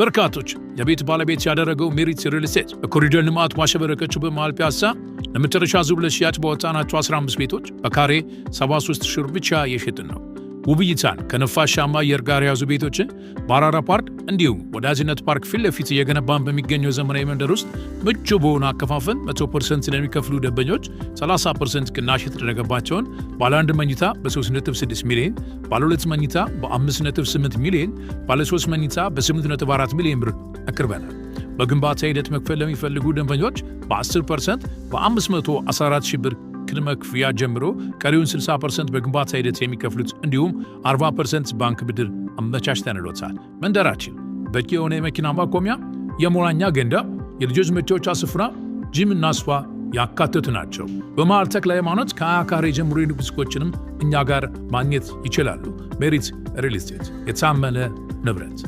በርካቶች የቤት ባለቤት ያደረገው ሜሪት ሪል ስቴት በኮሪደር ልማት ማሸበረቀችው በመሃል ፒያሳ ለመጨረሻ ዙር ለሽያጭ ባወጣናቸው 15 ቤቶች በካሬ 73 ሺህ ብር ብቻ እየሸጥን ነው። ውብ እይታን ከነፋሻማ አየር ጋር የያዙ ቤቶችን በአራራ ፓርክ እንዲሁም ወዳጅነት ፓርክ ፊት ለፊት እየገነባን በሚገኘው ዘመናዊ መንደር ውስጥ ምቹ በሆነ አከፋፈል 100% ለሚከፍሉ ደንበኞች 30% ቅናሽ የተደረገባቸውን ባለ 1 መኝታ በ3.6 ሚሊዮን፣ ባለ 2 መኝታ በ5.8 ሚሊዮን፣ ባለ 3 መኝታ በ8.4 ሚሊዮን ብር አቅርበናል። በግንባታ ሂደት መክፈል ለሚፈልጉ ደንበኞች በ10% በ514 ሺህ ብር ቅድመ ክፍያ ጀምሮ ቀሪውን 60% በግንባታ ሂደት የሚከፍሉት እንዲሁም 40% ባንክ ብድር አመቻችተንልዎታል። መንደራችን በቂ የሆነ የመኪና ማቆሚያ፣ የመዋኛ ገንዳ፣ የልጆች መጫወቻ ስፍራ፣ ጂም እና ስፓ ያካተቱ ናቸው። በመሃል ተክለ ሃይማኖት ከ20 ካሬ ጀምሮ የንግድ ሱቆችንም እኛ ጋር ማግኘት ይችላሉ። ሜሪት ሪል ስቴት የታመነ ንብረት።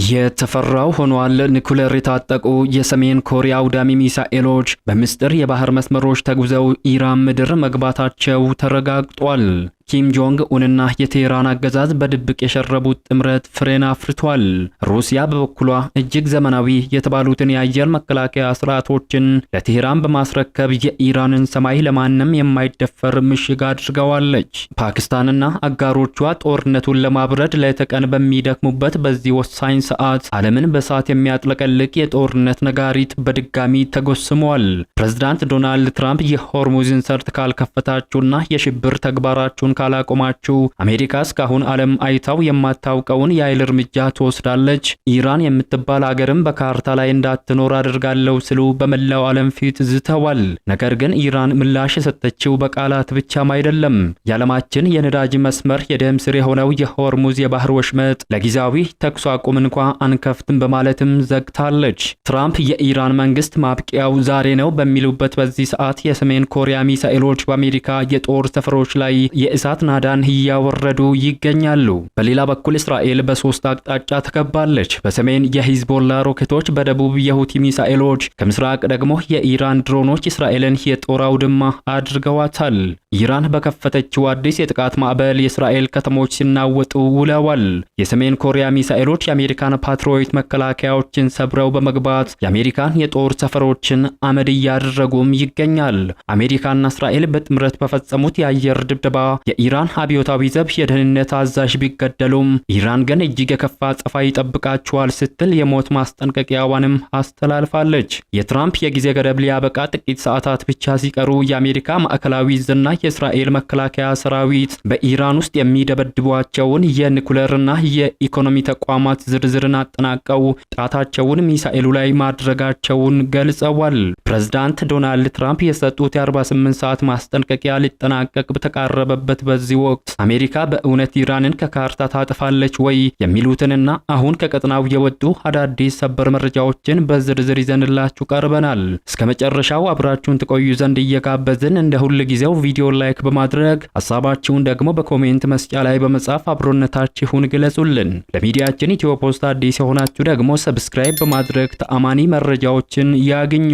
የተፈራው ሆኗል። ኒኩሌር የታጠቁ የሰሜን ኮሪያ አውዳሚ ሚሳኤሎች በምስጢር የባህር መስመሮች ተጉዘው ኢራን ምድር መግባታቸው ተረጋግጧል። ኪም ጆንግ ኡንና የቴህራን አገዛዝ በድብቅ የሸረቡት ጥምረት ፍሬን አፍርቷል። ሩሲያ በበኩሏ እጅግ ዘመናዊ የተባሉትን የአየር መከላከያ ስርዓቶችን ለቴህራን በማስረከብ የኢራንን ሰማይ ለማንም የማይደፈር ምሽግ አድርገዋለች። ፓኪስታንና አጋሮቿ ጦርነቱን ለማብረድ ለተቀን በሚደክሙበት በዚህ ወሳኝ ሰዓት ዓለምን በሳት የሚያጥለቀልቅ የጦርነት ነጋሪት በድጋሚ ተጎስሟል። ፕሬዝዳንት ዶናልድ ትራምፕ የሆርሙዝን ሰርጥ ካልከፈታችሁና የሽብር ተግባራችሁን ካላቆማችሁ አሜሪካ እስካሁን ዓለም አይታው የማታውቀውን የኃይል እርምጃ ትወስዳለች፣ ኢራን የምትባል አገርም በካርታ ላይ እንዳትኖር አድርጋለሁ ሲሉ በመላው ዓለም ፊት ዝተዋል። ነገር ግን ኢራን ምላሽ የሰጠችው በቃላት ብቻም አይደለም። የዓለማችን የነዳጅ መስመር የደም ስር የሆነው የሆርሙዝ የባህር ወሽመጥ ለጊዜያዊ ተኩስ አቁም እንኳ አንከፍትም በማለትም ዘግታለች። ትራምፕ የኢራን መንግስት ማብቂያው ዛሬ ነው በሚሉበት በዚህ ሰዓት የሰሜን ኮሪያ ሚሳኤሎች በአሜሪካ የጦር ሰፈሮች ላይ የእሳት ናዳን እያወረዱ ይገኛሉ። በሌላ በኩል እስራኤል በሶስት አቅጣጫ ተከባለች። በሰሜን የሂዝቦላ ሮኬቶች፣ በደቡብ የሁቲ ሚሳኤሎች፣ ከምስራቅ ደግሞ የኢራን ድሮኖች እስራኤልን የጦር አውድማ አድርገዋታል። ኢራን በከፈተችው አዲስ የጥቃት ማዕበል የእስራኤል ከተሞች ሲናወጡ ውለዋል። የሰሜን ኮሪያ ሚሳኤሎች የአሜሪካን ፓትሪዮት መከላከያዎችን ሰብረው በመግባት የአሜሪካን የጦር ሰፈሮችን አመድ እያደረጉም ይገኛል። አሜሪካና እስራኤል በጥምረት በፈጸሙት የአየር ድብደባ የኢራን አብዮታዊ ዘብ የደህንነት አዛዥ ቢገደሉም ኢራን ግን እጅግ የከፋ አጸፋ ይጠብቃቸዋል ስትል የሞት ማስጠንቀቂያዋንም አስተላልፋለች። የትራምፕ የጊዜ ገደብ ሊያበቃ ጥቂት ሰዓታት ብቻ ሲቀሩ የአሜሪካ ማዕከላዊ ዕዝና የእስራኤል መከላከያ ሰራዊት በኢራን ውስጥ የሚደበድቧቸውን የኒኩሌርና የኢኮኖሚ ተቋማት ዝርዝርን አጠናቀው ጣታቸውን ሚሳኤሉ ላይ ማድረጋቸውን ገልጸዋል። ፕሬዝዳንት ዶናልድ ትራምፕ የሰጡት የ48 ሰዓት ማስጠንቀቂያ ሊጠናቀቅ በተቃረበበት በዚህ ወቅት አሜሪካ በእውነት ኢራንን ከካርታ ታጥፋለች ወይ የሚሉትንና አሁን ከቀጠናው የወጡ አዳዲስ ሰበር መረጃዎችን በዝርዝር ይዘንላችሁ ቀርበናል። እስከ መጨረሻው አብራችሁን ትቆዩ ዘንድ እየጋበዝን እንደ ሁል ጊዜው ቪዲዮ ላይክ በማድረግ ሐሳባችሁን ደግሞ በኮሜንት መስጫ ላይ በመጻፍ አብሮነታችሁን ግለጹልን። ለሚዲያችን ኢትዮ ፖስት አዲስ የሆናችሁ ደግሞ ሰብስክራይብ በማድረግ ተአማኒ መረጃዎችን ያግኙ።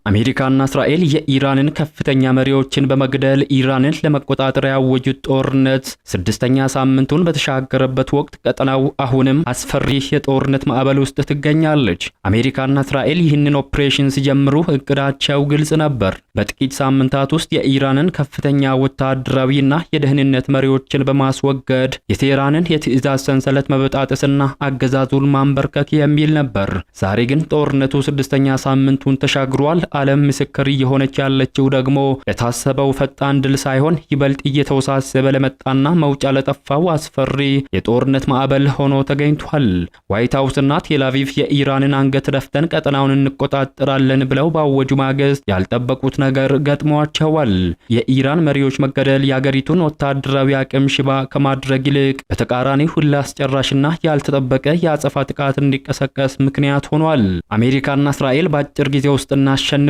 አሜሪካና እስራኤል የኢራንን ከፍተኛ መሪዎችን በመግደል ኢራንን ለመቆጣጠር ያወጁት ጦርነት 6ኛ ሳምንቱን በተሻገረበት ወቅት ቀጠናው አሁንም አስፈሪ የጦርነት ማዕበል ውስጥ ትገኛለች። አሜሪካና እስራኤል ይህንን ኦፕሬሽን ሲጀምሩ እቅዳቸው ግልጽ ነበር። በጥቂት ሳምንታት ውስጥ የኢራንን ከፍተኛ ወታደራዊና የደህንነት መሪዎችን በማስወገድ የቴህራንን የትዕዛዝ ሰንሰለት መበጣጠስና አገዛዙን ማንበርከክ የሚል ነበር። ዛሬ ግን ጦርነቱ 6ኛ ሳምንቱን ተሻግሯል። ዓለም ምስክር እየሆነች ያለችው ደግሞ ለታሰበው ፈጣን ድል ሳይሆን ይበልጥ እየተወሳሰበ ለመጣና መውጫ ለጠፋው አስፈሪ የጦርነት ማዕበል ሆኖ ተገኝቷል። ዋይት ሃውስና ቴል አቪቭ የኢራንን አንገት ደፍተን ቀጠናውን እንቆጣጠራለን ብለው ባወጁ ማግስት ያልጠበቁት ነገር ገጥሟቸዋል። የኢራን መሪዎች መገደል የአገሪቱን ወታደራዊ አቅም ሽባ ከማድረግ ይልቅ በተቃራኒ ሁላ አስጨራሽና ያልተጠበቀ የአጸፋ ጥቃት እንዲቀሰቀስ ምክንያት ሆኗል። አሜሪካና እስራኤል በአጭር ጊዜ ውስጥ እናሸንፋለን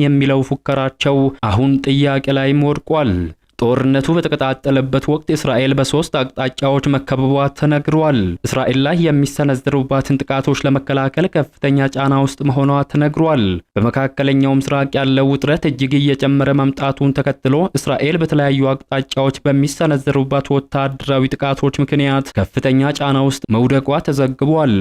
የሚለው ፉከራቸው አሁን ጥያቄ ላይ ወድቋል። ጦርነቱ በተቀጣጠለበት ወቅት እስራኤል በ3 አቅጣጫዎች መከበቧ ተነግሯል። እስራኤል ላይ የሚሰነዘሩባትን ጥቃቶች ለመከላከል ከፍተኛ ጫና ውስጥ መሆኗ ተነግሯል። በመካከለኛው ምስራቅ ያለው ውጥረት እጅግ እየጨመረ መምጣቱን ተከትሎ እስራኤል በተለያዩ አቅጣጫዎች በሚሰነዘሩባት ወታደራዊ ጥቃቶች ምክንያት ከፍተኛ ጫና ውስጥ መውደቋ ተዘግቧል።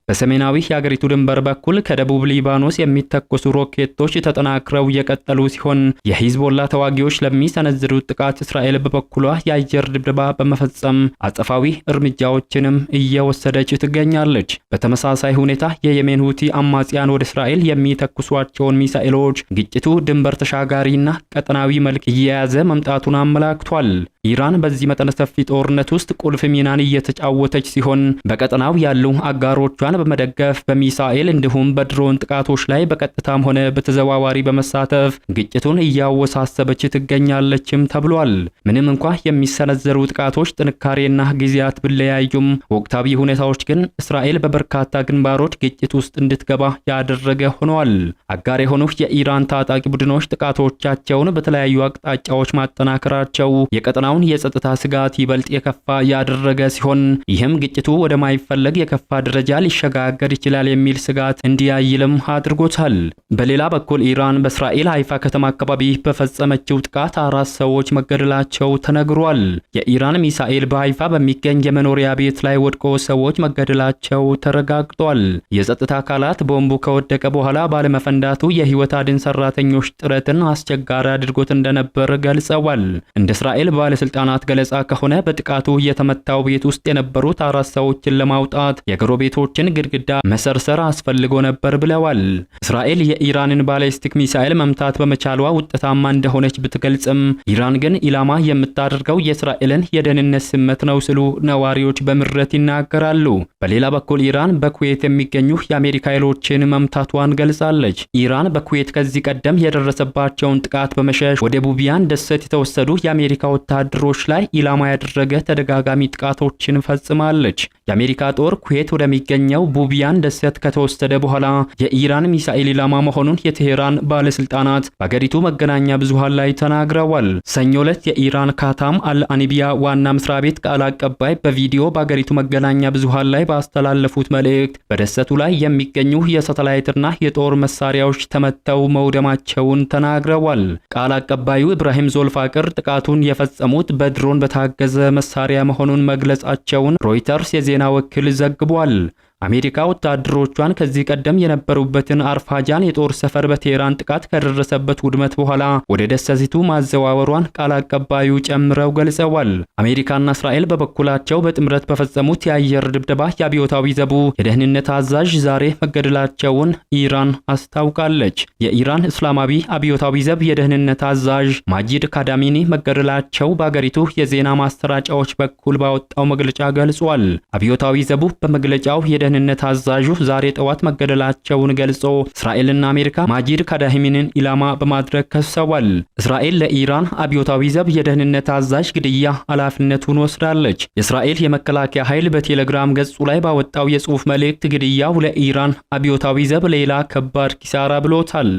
በሰሜናዊ የአገሪቱ ድንበር በኩል ከደቡብ ሊባኖስ የሚተኮሱ ሮኬቶች ተጠናክረው የቀጠሉ ሲሆን የሂዝቦላ ተዋጊዎች ለሚሰነዝሩት ጥቃት እስራኤል በበኩሏ የአየር ድብደባ በመፈጸም አጸፋዊ እርምጃዎችንም እየወሰደች ትገኛለች። በተመሳሳይ ሁኔታ የየሜን ሁቲ አማጽያን ወደ እስራኤል የሚተኩሷቸውን ሚሳኤሎች ግጭቱ ድንበር ተሻጋሪና ቀጠናዊ መልክ እየያዘ መምጣቱን አመላክቷል። ኢራን በዚህ መጠነ ሰፊ ጦርነት ውስጥ ቁልፍ ሚናን እየተጫወተች ሲሆን በቀጠናው ያሉ አጋሮቿን በመደገፍ በሚሳኤል እንዲሁም በድሮን ጥቃቶች ላይ በቀጥታም ሆነ በተዘዋዋሪ በመሳተፍ ግጭቱን እያወሳሰበች ትገኛለችም ተብሏል። ምንም እንኳ የሚሰነዘሩ ጥቃቶች ጥንካሬና ጊዜያት ቢለያዩም ወቅታዊ ሁኔታዎች ግን እስራኤል በበርካታ ግንባሮች ግጭት ውስጥ እንድትገባ ያደረገ ሆነዋል። አጋር የሆኑ የኢራን ታጣቂ ቡድኖች ጥቃቶቻቸውን በተለያዩ አቅጣጫዎች ማጠናከራቸው የቀጠናውን የጸጥታ ስጋት ይበልጥ የከፋ ያደረገ ሲሆን ይህም ግጭቱ ወደማይፈለግ የከፋ ደረጃ ሊሸጋገር ይችላል የሚል ስጋት እንዲያይልም አድርጎታል። በሌላ በኩል ኢራን በእስራኤል ሃይፋ ከተማ አካባቢ በፈጸመችው ጥቃት 4 ሰዎች መገደላቸው ተነግሯል። የኢራን ሚሳኤል በሃይፋ በሚገኝ የመኖሪያ ቤት ላይ ወድቆ ሰዎች መገደላቸው ተረጋግጧል። የጸጥታ አካላት ቦምቡ ከወደቀ በኋላ ባለመፈንዳቱ የህይወት አድን ሰራተኞች ጥረትን አስቸጋሪ አድርጎት እንደነበር ገልጸዋል። እንደ እስራኤል ባለስልጣናት ገለጻ ከሆነ በጥቃቱ የተመታው ቤት ውስጥ የነበሩት 4 ሰዎችን ለማውጣት የጎረቤቶችን ግድግዳ መሰርሰር አስፈልጎ ነበር ብለዋል። እስራኤል የኢራንን ባሊስቲክ ሚሳኤል መምታት በመቻሏ ውጤታማ እንደሆነች ብትገልጽም ኢራን ግን ኢላማ የምታደርገው የእስራኤልን የደህንነት ስመት ነው ሲሉ ነዋሪዎች በምሬት ይናገራሉ። በሌላ በኩል ኢራን በኩዌት የሚገኙ የአሜሪካ ኃይሎችን መምታቷን ገልጻለች። ኢራን በኩዌት ከዚህ ቀደም የደረሰባቸውን ጥቃት በመሸሽ ወደ ቡቢያን ደሴት የተወሰዱ የአሜሪካ ወታደሮች ላይ ኢላማ ያደረገ ተደጋጋሚ ጥቃቶችን ፈጽማለች። የአሜሪካ ጦር ኩዌት ወደሚገኘው ቡቢያን ደሴት ከተወሰደ በኋላ የኢራን ሚሳኤል ኢላማ መሆኑን የቴሄራን ባለስልጣናት በአገሪቱ መገናኛ ብዙሃን ላይ ተናግረዋል። ሰኞ ዕለት የኢራን ካታም አልአኒቢያ ዋና መስሪያ ቤት ቃል አቀባይ በቪዲዮ በአገሪቱ መገናኛ ብዙሃን ላይ ባስተላለፉት መልእክት በደሴቱ ላይ የሚገኙ የሳተላይትና የጦር መሳሪያዎች ተመተው መውደማቸውን ተናግረዋል። ቃል አቀባዩ ኢብራሂም ዞልፋቅር ጥቃቱን የፈጸሙት በድሮን በታገዘ መሳሪያ መሆኑን መግለጻቸውን ሮይተርስ የዜና ወኪል ዘግቧል። አሜሪካ ወታደሮቿን ከዚህ ቀደም የነበሩበትን አርፋጃን የጦር ሰፈር በቴህራን ጥቃት ከደረሰበት ውድመት በኋላ ወደ ደሴቲቱ ማዘዋወሯን ቃል አቀባዩ ጨምረው ገልጸዋል። አሜሪካና እስራኤል በበኩላቸው በጥምረት በፈጸሙት የአየር ድብደባ የአብዮታዊ ዘቡ የደህንነት አዛዥ ዛሬ መገደላቸውን ኢራን አስታውቃለች። የኢራን እስላማዊ አብዮታዊ ዘብ የደህንነት አዛዥ ማጂድ ካዳሚኒ መገደላቸው በአገሪቱ የዜና ማሰራጫዎች በኩል ባወጣው መግለጫ ገልጿል። አብዮታዊ ዘቡ በመግለጫው የደህንነት አዛዡ ዛሬ ጠዋት መገደላቸውን ገልጾ እስራኤልና አሜሪካ ማጂድ ካዳሚኒን ኢላማ በማድረግ ከሰዋል። እስራኤል ለኢራን አብዮታዊ ዘብ የደህንነት አዛዥ ግድያ ኃላፊነቱን ወስዳለች። የእስራኤል የመከላከያ ኃይል በቴሌግራም ገጹ ላይ ባወጣው የጽሑፍ መልእክት ግድያው ለኢራን አብዮታዊ ዘብ ሌላ ከባድ ኪሳራ ብሎታል።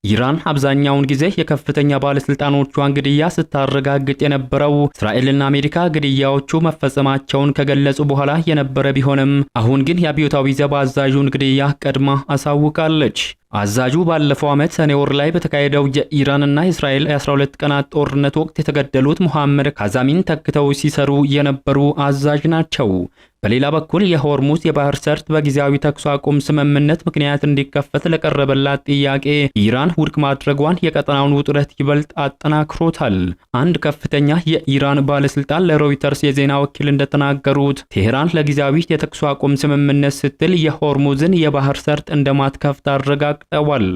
ኢራን አብዛኛውን ጊዜ የከፍተኛ ባለስልጣኖቿን ግድያ ስታረጋግጥ የነበረው እስራኤልና አሜሪካ ግድያዎቹ መፈጸማቸውን ከገለጹ በኋላ የነበረ ቢሆንም አሁን ግን የአብዮታዊ ዘብ አዛዡን ግድያ ቀድማ አሳውቃለች። አዛዡ ባለፈው ዓመት ሰኔ ወር ላይ በተካሄደው የኢራንና የእስራኤል የ12 ቀናት ጦርነት ወቅት የተገደሉት ሙሐመድ ካዛሚን ተክተው ሲሰሩ የነበሩ አዛዥ ናቸው። በሌላ በኩል የሆርሙዝ የባህር ሰርጥ በጊዜያዊ ተኩስ አቁም ስምምነት ምክንያት እንዲከፈት ለቀረበላት ጥያቄ ኢራን ውድቅ ማድረጓን የቀጠናውን ውጥረት ይበልጥ አጠናክሮታል። አንድ ከፍተኛ የኢራን ባለስልጣን ለሮይተርስ የዜና ወኪል እንደተናገሩት ቴሄራን ለጊዜያዊ የተኩስ አቁም ስምምነት ስትል የሆርሙዝን የባህር ሰርጥ እንደማትከፍት አረጋግጠዋል።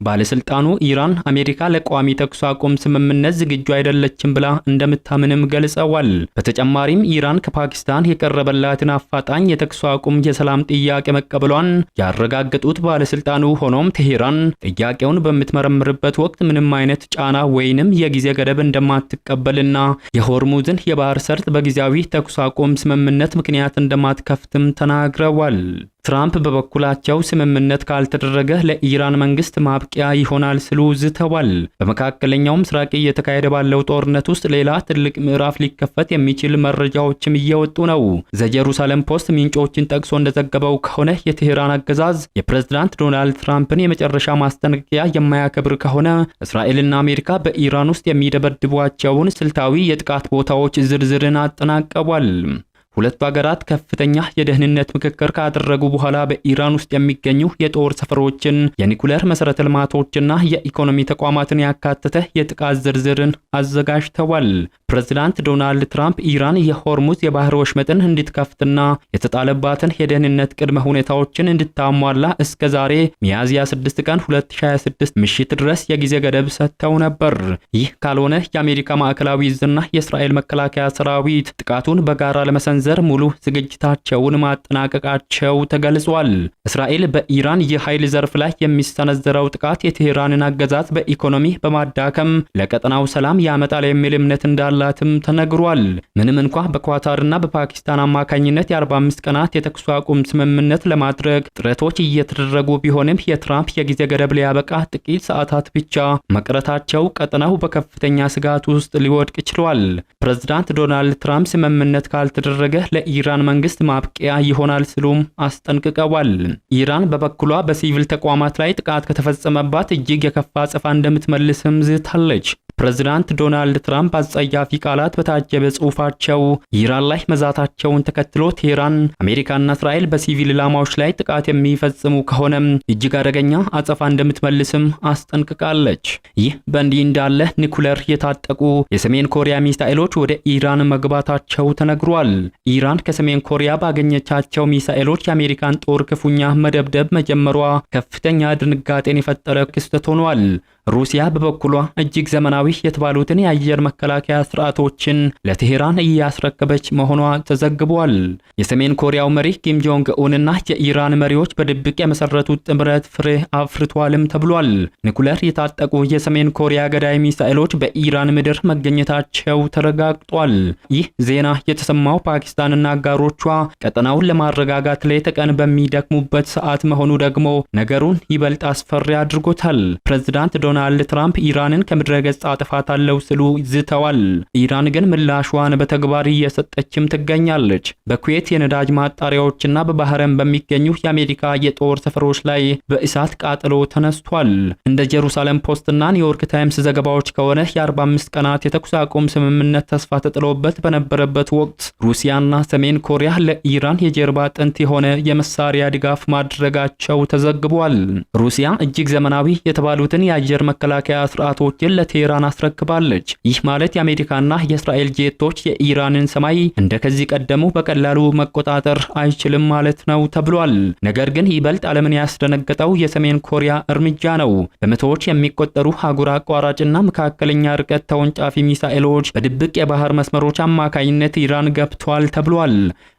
ባለስልጣኑ ኢራን አሜሪካ ለቋሚ ተኩስ አቁም ስምምነት ዝግጁ አይደለችም ብላ እንደምታምንም ገልጸዋል። በተጨማሪም ኢራን ከፓኪስታን የቀረበላትን አፋጣኝ የተኩስ አቁም የሰላም ጥያቄ መቀበሏን ያረጋገጡት ባለስልጣኑ ሆኖም ቴሄራን ጥያቄውን በምትመረምርበት ወቅት ምንም አይነት ጫና ወይንም የጊዜ ገደብ እንደማትቀበልና የሆርሙዝን የባህር ሰርጥ በጊዜያዊ ተኩስ አቁም ስምምነት ምክንያት እንደማትከፍትም ተናግረዋል። ትራምፕ በበኩላቸው ስምምነት ካልተደረገ ለኢራን መንግስት ማብቂያ ይሆናል ሲሉ ዝተዋል። በመካከለኛው ምስራቅ እየተካሄደ ባለው ጦርነት ውስጥ ሌላ ትልቅ ምዕራፍ ሊከፈት የሚችል መረጃዎችም እየወጡ ነው። ዘጀሩሳሌም ፖስት ምንጮችን ጠቅሶ እንደዘገበው ከሆነ የቴህራን አገዛዝ የፕሬዝዳንት ዶናልድ ትራምፕን የመጨረሻ ማስጠንቀቂያ የማያከብር ከሆነ እስራኤልና አሜሪካ በኢራን ውስጥ የሚደበድቧቸውን ስልታዊ የጥቃት ቦታዎች ዝርዝርን አጠናቀዋል። ሁለቱ ሀገራት ከፍተኛ የደህንነት ምክክር ካደረጉ በኋላ በኢራን ውስጥ የሚገኙ የጦር ሰፈሮችን፣ የኒኩሌር መሰረተ ልማቶችና የኢኮኖሚ ተቋማትን ያካተተ የጥቃት ዝርዝርን አዘጋጅተዋል። ፕሬዝዳንት ዶናልድ ትራምፕ ኢራን የሆርሙዝ የባህር ወሽመጥን እንድትከፍትና የተጣለባትን የደህንነት ቅድመ ሁኔታዎችን እንድታሟላ እስከ ዛሬ ሚያዝያ 6 ቀን 2026 ምሽት ድረስ የጊዜ ገደብ ሰጥተው ነበር። ይህ ካልሆነ የአሜሪካ ማዕከላዊ ዕዝና የእስራኤል መከላከያ ሰራዊት ጥቃቱን በጋራ ለመሰንዘር ሙሉ ዝግጅታቸውን ማጠናቀቃቸው ተገልጿል። እስራኤል በኢራን የኃይል ዘርፍ ላይ የሚሰነዘረው ጥቃት የቴህራንን አገዛዝ በኢኮኖሚ በማዳከም ለቀጠናው ሰላም ያመጣል የሚል እምነት እንዳላትም ተነግሯል። ምንም እንኳ በኳታርና በፓኪስታን አማካኝነት የ45 ቀናት የተኩስ አቁም ስምምነት ለማድረግ ጥረቶች እየተደረጉ ቢሆንም የትራምፕ የጊዜ ገደብ ሊያበቃ ጥቂት ሰዓታት ብቻ መቅረታቸው ቀጠናው በከፍተኛ ስጋት ውስጥ ሊወድቅ ችሏል። ፕሬዝዳንት ዶናልድ ትራምፕ ስምምነት ካልተደረገ ለኢራን መንግስት ማብቂያ ይሆናል ሲሉም አስጠንቅቀዋል። ኢራን በበኩሏ በሲቪል ተቋማት ላይ ጥቃት ከተፈጸመባት እጅግ የከፋ አጸፋ እንደምትመልስም ዝታለች። ፕሬዝዳንት ዶናልድ ትራምፕ አጸያፊ ቃላት በታጀበ ጽሑፋቸው ኢራን ላይ መዛታቸውን ተከትሎ ቴህራን አሜሪካና እስራኤል በሲቪል ኢላማዎች ላይ ጥቃት የሚፈጽሙ ከሆነ እጅግ አደገኛ አጸፋ እንደምትመልስም አስጠንቅቃለች። ይህ በእንዲህ እንዳለ ኒኩሌር የታጠቁ የሰሜን ኮሪያ ሚሳኤሎች ወደ ኢራን መግባታቸው ተነግሯል። ኢራን ከሰሜን ኮሪያ ባገኘቻቸው ሚሳኤሎች የአሜሪካን ጦር ክፉኛ መደብደብ መጀመሯ ከፍተኛ ድንጋጤን የፈጠረ ክስተት ሆኗል። ሩሲያ በበኩሏ እጅግ ዘመናዊ የተባሉትን የአየር መከላከያ ስርዓቶችን ለቴህራን እያስረከበች መሆኗ ተዘግቧል። የሰሜን ኮሪያው መሪ ኪም ጆንግ ኡንና የኢራን መሪዎች በድብቅ የመሰረቱት ጥምረት ፍሬ አፍርቷልም ተብሏል። ኒኩሌር የታጠቁ የሰሜን ኮሪያ ገዳይ ሚሳኤሎች በኢራን ምድር መገኘታቸው ተረጋግጧል። ይህ ዜና የተሰማው ፓኪስታንና አጋሮቿ ቀጠናውን ለማረጋጋት ሌት ቀን በሚደክሙበት ሰዓት መሆኑ ደግሞ ነገሩን ይበልጥ አስፈሪ አድርጎታል። ፕሬዝዳንት ዶናልድ ትራምፕ ኢራንን ከምድረ ገጽ አጥፋታለሁ ሲሉ ዝተዋል። ኢራን ግን ምላሿን በተግባር እየሰጠችም ትገኛለች። በኩዌት የነዳጅ ማጣሪያዎችና በባህረን በሚገኙ የአሜሪካ የጦር ሰፈሮች ላይ በእሳት ቃጠሎ ተነስቷል። እንደ ጀሩሳሌም ፖስትና ኒውዮርክ ታይምስ ዘገባዎች ከሆነ የ45 ቀናት የተኩስ አቁም ስምምነት ተስፋ ተጥሎበት በነበረበት ወቅት ሩሲያና ሰሜን ኮሪያ ለኢራን የጀርባ አጥንት የሆነ የመሳሪያ ድጋፍ ማድረጋቸው ተዘግቧል። ሩሲያ እጅግ ዘመናዊ የተባሉትን የአየር መከላከያ ስርዓቶችን ለቴህራን አስረክባለች። ይህ ማለት የአሜሪካና የእስራኤል ጄቶች የኢራንን ሰማይ እንደከዚህ ቀደሙ በቀላሉ መቆጣጠር አይችልም ማለት ነው ተብሏል። ነገር ግን ይበልጥ ዓለምን ያስደነገጠው የሰሜን ኮሪያ እርምጃ ነው። በመቶዎች የሚቆጠሩ አህጉር አቋራጭና መካከለኛ ርቀት ተወንጫፊ ሚሳኤሎች በድብቅ የባህር መስመሮች አማካኝነት ኢራን ገብቷል ተብሏል።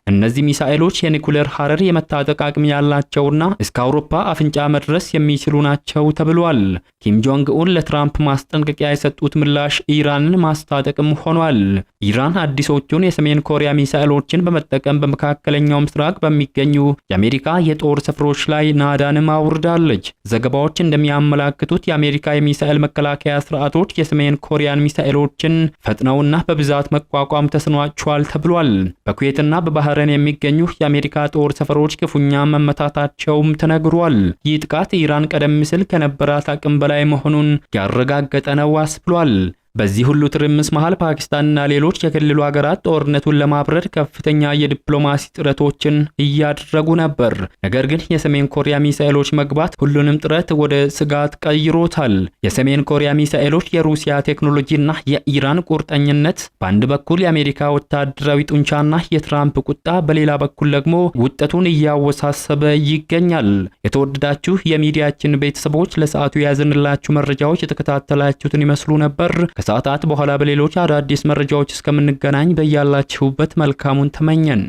እነዚህ ሚሳኤሎች የኒኩሌር ሐረር የመታጠቅ አቅም ያላቸውና እስከ አውሮፓ አፍንጫ መድረስ የሚችሉ ናቸው ተብሏል። ኪም ጆንግ ኡን ለትራምፕ ማስጠንቀቂያ የሰጡት ምላሽ ኢራንን ማስታጠቅም ሆኗል። ኢራን አዲሶቹን የሰሜን ኮሪያ ሚሳኤሎችን በመጠቀም በመካከለኛው ምስራቅ በሚገኙ የአሜሪካ የጦር ሰፈሮች ላይ ናዳንም አውርዳለች። ዘገባዎች እንደሚያመላክቱት የአሜሪካ የሚሳኤል መከላከያ ስርዓቶች የሰሜን ኮሪያን ሚሳኤሎችን ፈጥነውና በብዛት መቋቋም ተስኗቸዋል ተብሏል። በኩዌትና በባህረን የሚገኙ የአሜሪካ ጦር ሰፈሮች ክፉኛ መመታታቸውም ተነግሯል። ይህ ጥቃት ኢራን ቀደም ሲል ከነበራት አቅም በላይ መሆኑን ያረጋገጠ ነው አስብሏል። በዚህ ሁሉ ትርምስ መሃል ፓኪስታንና ሌሎች የክልሉ ሀገራት ጦርነቱን ለማብረድ ከፍተኛ የዲፕሎማሲ ጥረቶችን እያደረጉ ነበር። ነገር ግን የሰሜን ኮሪያ ሚሳኤሎች መግባት ሁሉንም ጥረት ወደ ስጋት ቀይሮታል። የሰሜን ኮሪያ ሚሳኤሎች የሩሲያ ቴክኖሎጂና የኢራን ቁርጠኝነት በአንድ በኩል የአሜሪካ ወታደራዊ ጡንቻና የትራምፕ ቁጣ፣ በሌላ በኩል ደግሞ ውጤቱን እያወሳሰበ ይገኛል። የተወደዳችሁ የሚዲያችን ቤተሰቦች ለሰዓቱ የያዝንላችሁ መረጃዎች የተከታተላችሁትን ይመስሉ ነበር። ከሰዓታት በኋላ በሌሎች አዳዲስ መረጃዎች እስከምንገናኝ በያላችሁበት መልካሙን ተመኘን።